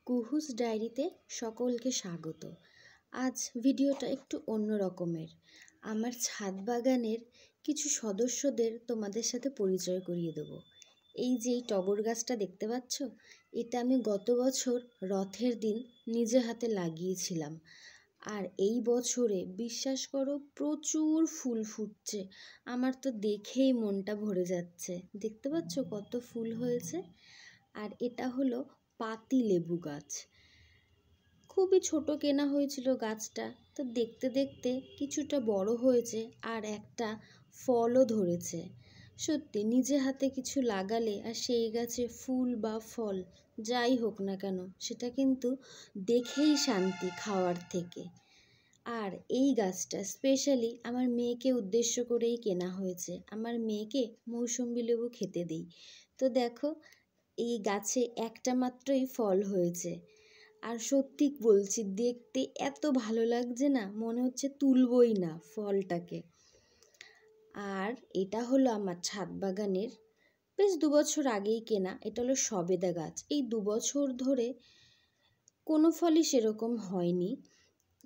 কুহুস ডায়েরিতে সকলকে স্বাগত। আজ ভিডিওটা একটু অন্য রকমের। আমার ছাদ বাগানের কিছু সদস্যদের তোমাদের সাথে পরিচয় করিয়ে দেবো। এই যে এই টগর গাছটা দেখতে পাচ্ছ, এটা আমি গত বছর রথের দিন নিজে হাতে লাগিয়েছিলাম। আর এই বছরে বিশ্বাস করো প্রচুর ফুল ফুটছে। আমার তো দেখেই মনটা ভরে যাচ্ছে। দেখতে পাচ্ছ কত ফুল হয়েছে। আর এটা হলো পাতি লেবু গাছ। খুবই ছোট কেনা হয়েছিল গাছটা, তো দেখতে দেখতে কিছুটা বড় হয়েছে আর একটা ফলও ধরেছে। সত্যি নিজে হাতে কিছু লাগালে আর সেই গাছে ফুল বা ফল যাই হোক না কেন, সেটা কিন্তু দেখেই শান্তি খাওয়ার থেকে। আর এই গাছটা স্পেশালি আমার মেয়েকে উদ্দেশ্য করেই কেনা হয়েছে। আমার মেয়েকে মৌসুম্বি লেবু খেতে দিই। তো দেখো, এই গাছে একটা মাত্রই ফল হয়েছে। আর সত্যি বলছি, দেখতে এত ভালো লাগছে না, মনে হচ্ছে তুলবই না ফলটাকে। আর এটা হলো আমার ছাদ বাগানের বেশ 2 বছর আগেই কেনা। এটা হলো সবেদা গাছ। এই 2 বছর ধরে কোনো ফলই সেরকম হয়নি,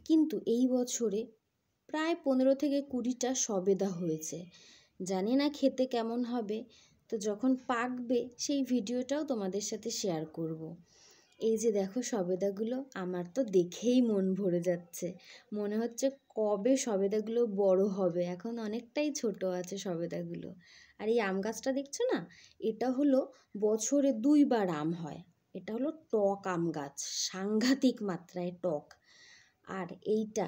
কিন্তু এই বছরে প্রায় 15 থেকে 20টা সবেদা হয়েছে। জানি না খেতে কেমন হবে, তো যখন পাকবে সেই ভিডিওটাও তোমাদের সাথে শেয়ার করব। এই যে দেখো সবেদাগুলো, আমার তো দেখেই মন ভরে যাচ্ছে। মনে হচ্ছে কবে সবেদাগুলো বড় হবে, এখন অনেকটাই ছোট আছে সবেদাগুলো। আর এই আম গাছটা দেখছো না, এটা হলো বছরে 2 বার আম হয়। এটা হলো টক আম গাছ, সাংঘাতিক মাত্রায় টক। আর এইটা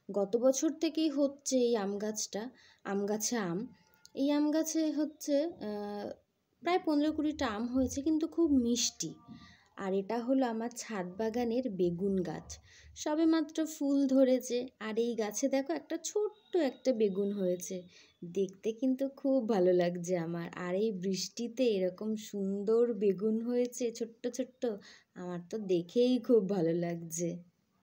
গত বছর থেকেই হচ্ছে এই আম গাছটা। আম গাছে আম, এই আম গাছে হচ্ছে প্রায় 15-20টা আম হয়েছে, কিন্তু খুব মিষ্টি। আর এটা হলো আমার ছাদ বাগানের বেগুন গাছ। সবে মাত্র ফুল ধরেছে, আর এই গাছে দেখো একটা ছোট্ট একটা বেগুন হয়েছে। দেখতে কিন্তু খুব ভালো লাগছে আমার। আর এই বৃষ্টিতে এরকম সুন্দর বেগুন হয়েছে ছোট্ট ছোট্ট, আমার তো দেখেই খুব ভালো লাগছে।